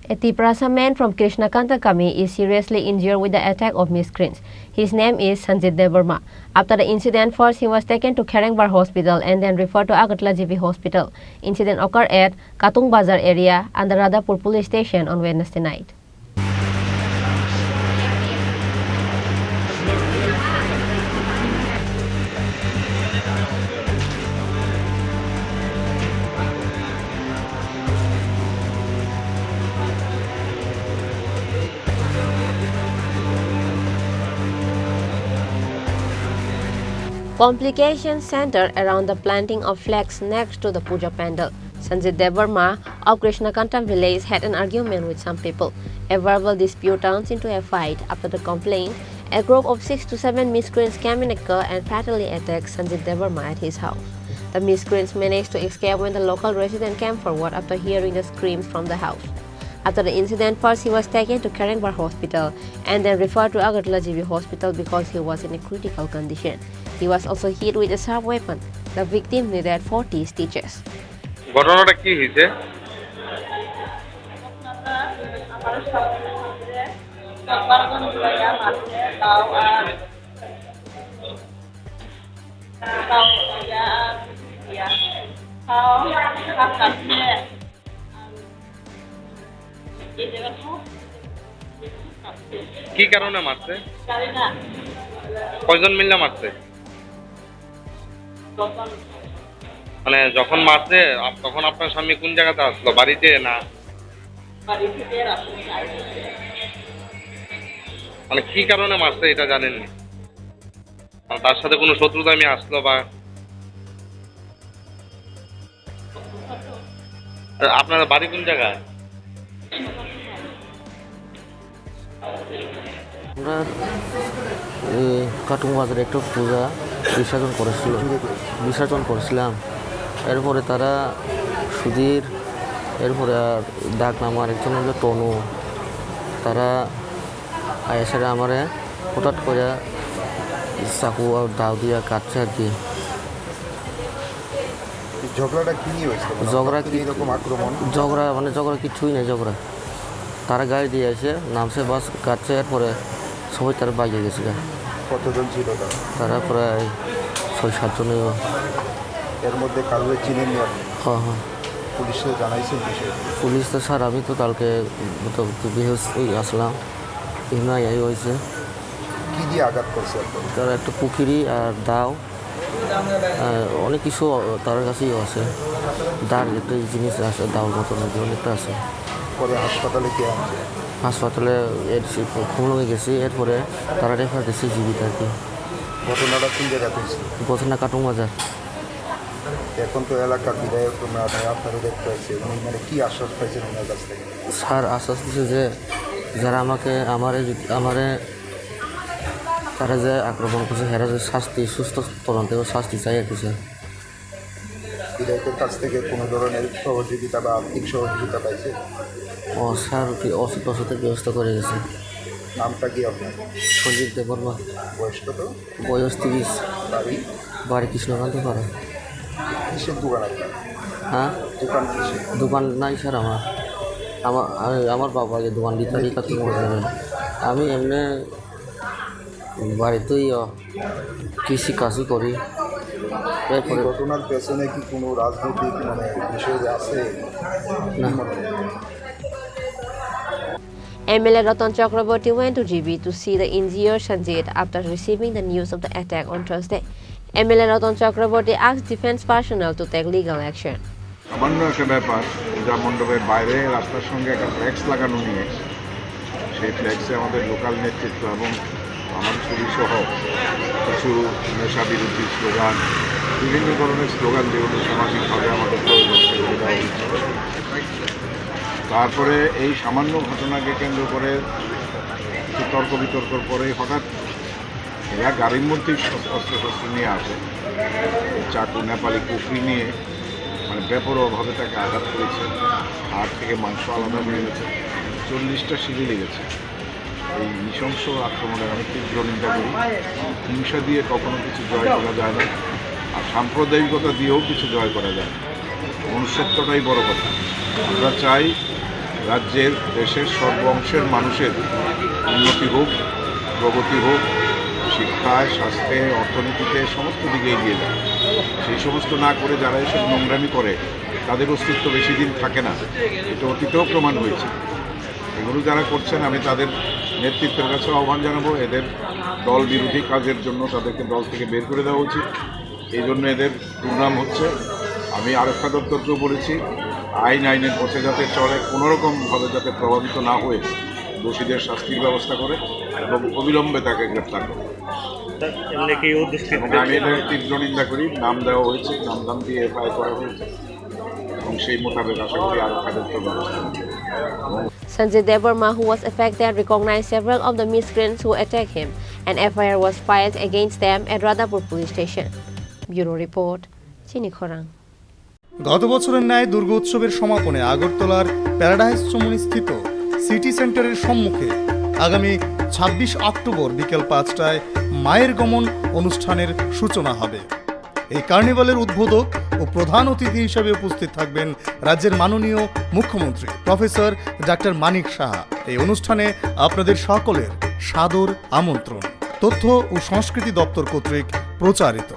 A Tiprasa man from Krishna Kanta Kami is seriously injured with the attack of miscreants. His name is Sanjit Devarma. After the incident, first he was taken to Khorang Hospital and then referred to Agartala GP Hospital. Incident occurred at Katung Bazar area and the Radhapur police station on Wednesday night. Complications centered around the planting of flags next to the puja pandal. Sanjit Devarma of Krishna Kanta village had an argument with some people. A verbal dispute turns into a fight. After the complaint, a group of 6 to 7 miscreants came in a car and fatally attacked Sanjit Devarma at his house. The miscreants managed to escape when the local resident came forward after hearing the screams from the house. After the incident, first he was taken to Khorang Hospital and then referred to Agartala GP Hospital because he was in a critical condition. He was also hit with a sharp weapon. The victim needed 40 stitches. ঘটনাটা কি হয়েছে? কি কারণে মারছে? কয়জন মিলে মারছে? মানে যখন মারছে তখন আপনার স্বামী কোন জায়গাতে আসলো? বাড়িতে না? মানে কি কারণে মারছে এটা জানেননি? তার সাথে কোনো শত্রুতা আমি আসলো বা আপনার বাড়ি কোন জায়গায়? আমরা কাটুং বাজারে একটা পূজা বিসর্জন করেছিলাম। এরপরে তারা সুধীর, এরপরে আর ডাক নাম আরেকজন হলো তনু, তারা আয়েসারে আমারে হঠাৎ করে চাকু আর দাও দিয়া কাটছে আর কি। ঝগড়াটা কি নিয়ে হয়েছে? ঝগড়া কি এরকম আক্রমণ? ঝগড়া কিছুই নেই। ঝগড়া তারা গাড়ি দিয়ে এসে নামছে, বাস কাটছে, এরপরে সবাই তারা বাইরে গেছে। কতজন ছিল তারা প্রায় 6-7 জন। এর মধ্যে কারোর চিনেন নি আপনি? হ্যাঁ হ্যাঁ। পুলিশে জানাইছেন বিষয়ে? পুলিশ তো স্যার আমি তো কালকে বেহস আসলাম, এই হয়েছে। কী দিয়ে আঘাত করছে? তারা একটা পুকুরি আর দাও, অনেক কিছু তার কাছেই আছে। দাঁড় একটা জিনিস আছে, দাওর মতন অনেকটা আছে। পরে হাসপাতালে কে আনছে? হাসপাতালে খুলনায় গেছি, এরপরে তারা রেফার দিচ্ছে জীবিত আর কি। ঘটনাটা কোন জায়গাতে হয়েছে? ঘটনা কাটুং বাজার। এখন তো এলাকার বিধায়ক আপনারও দেখতে পাইছে, মানে কি আশ্বাস পাইছেন ওনার কাছ থেকে? স্যার আশ্বাস দিচ্ছে যে যারা আমারে তারা যে আক্রমণ করছে হেরা যে শাস্তি, সুস্থ তদন্ত শাস্তি চাই আর কি। স্যার বিধায়কের কাছ থেকে কোনো ধরনের সহযোগিতা বা আর্থিক সহযোগিতা পাইছে? স্যার ওষুধের ব্যবস্থা করে গেছে। নামটা কি আপনার? সঞ্জিত দেববর্মা। বয়স কত? বয়স 30। বাড়ি কৃষ্ণকান্ত পাড়া। কিসের দোকান আপনার? হ্যাঁ, দোকান কিসের? দোকান নাই স্যার আমার বাবা যে দোকান দিতে আমি এমনি বাড়িতেই কৃষি কাজই করি। এই ঘটনার পেছনে কি কোনো রাজনৈতিক বিষয় আছে? না। MLA Ratan Chakraborty went to GB to see the injured Sanjit after receiving the news of the attack on Thursday. MLA Ratan Chakraborty asked defense personnel to take legal action. সামান্য একটা ব্যাপার, পূজা মণ্ডপের বাইরে রাস্তার সঙ্গে একটা ফ্ল্যাক্স লাগানো নিয়ে, সেই ফ্ল্যাক্সে আমাদের লোকাল নেতৃত্ব এবং আমার ছবি সহ কিছু নেশা বিরোধী স্লোগান, বিভিন্ন ধরনের স্লোগান যেগুলো সামাজিকভাবে আমাদের প্রয়োজন সেগুলো দেওয়া হচ্ছে। তারপরে এই সামান্য ঘটনাকে কেন্দ্র করে কিছু তর্ক বিতর্কর পরে হঠাৎ এরা গাড়ির মধ্যেই অস্ত্রশস্ত্র নিয়ে আসে, চাকু নেপালি কুকরি নিয়ে মানে বেপরোয়াভাবে তাকে আঘাত করেছে। হাড় থেকে মাংস আলাদা হয়ে গেছে, 40টা সিঁড়ি লেগেছে। এই নৃশংস আক্রমণের আমি তীব্র নিন্দা করি। হিংসা দিয়ে কখনো কিছু জয় করা যায় না, আর সাম্প্রদায়িকতা দিয়েও কিছু জয় করা যায় না। মনুষ্যত্বটাই বড় কথা। আমরা চাই রাজ্যের দেশের সর্ব অংশের মানুষের উন্নতি হোক, প্রগতি হোক, শিক্ষায়, স্বাস্থ্যে, অর্থনীতিতে সমস্ত দিকে এগিয়ে যায়। সেই সমস্ত না করে যারা এসব নোংরামি করে তাদের অস্তিত্ব বেশি দিন থাকে না, এটা অতীতেও প্রমাণ হয়েছে। এগুলো যারা করছেন আমি তাদের নেতৃত্বের কাছে আহ্বান জানাবো, এদের দল বিরোধী কাজের জন্য তাদেরকে দল থেকে বের করে দেওয়া উচিত। এই জন্য এদের দুর্নাম হচ্ছে। আমি আরক্ষা দপ্তরকেও বলেছি আইনের পথে যাতে চলে, কোনোরকমভাবে যাতে প্রভাবিত না হয়ে দোষীদের শাস্তির ব্যবস্থা করে এবং অবিলম্বে তাকে গ্রেপ্তার করে। এবং আমি এদের তীব্র নিন্দা করি। নাম দেওয়া হয়েছে, নাম দিয়ে এফআইআর করা হয়েছে এবং সেই মোতাবেক আশা করি আরক্ষা দপ্তর ব্যবস্থা নেবে। Sanjay Devarma, who was affected, recognized several of the miscreants who attacked him. An FIR was filed against them at Radhapur police station. Bureau report, Chini Khorang. গত বছরের ন্যায় দুর্গোৎসবের সমাপনে আগরতলার প্যারাডাইস চমুনি স্থিত সিটি সেন্টারের সম্মুখে আগামী 26 অক্টোবর বিকেল 5টায় মায়ের গমন অনুষ্ঠানের সূচনা হবে। এই কার্নিভালের উদ্বোধক ও প্রধান অতিথি হিসেবে উপস্থিত থাকবেন রাজ্যের মাননীয় মুখ্যমন্ত্রী প্রফেসর ডক্টর মানিক সাহা। এই অনুষ্ঠানে আপনাদের সকলের সাদর আমন্ত্রণ। তথ্য ও সংস্কৃতি দপ্তর কর্তৃক প্রচারিত।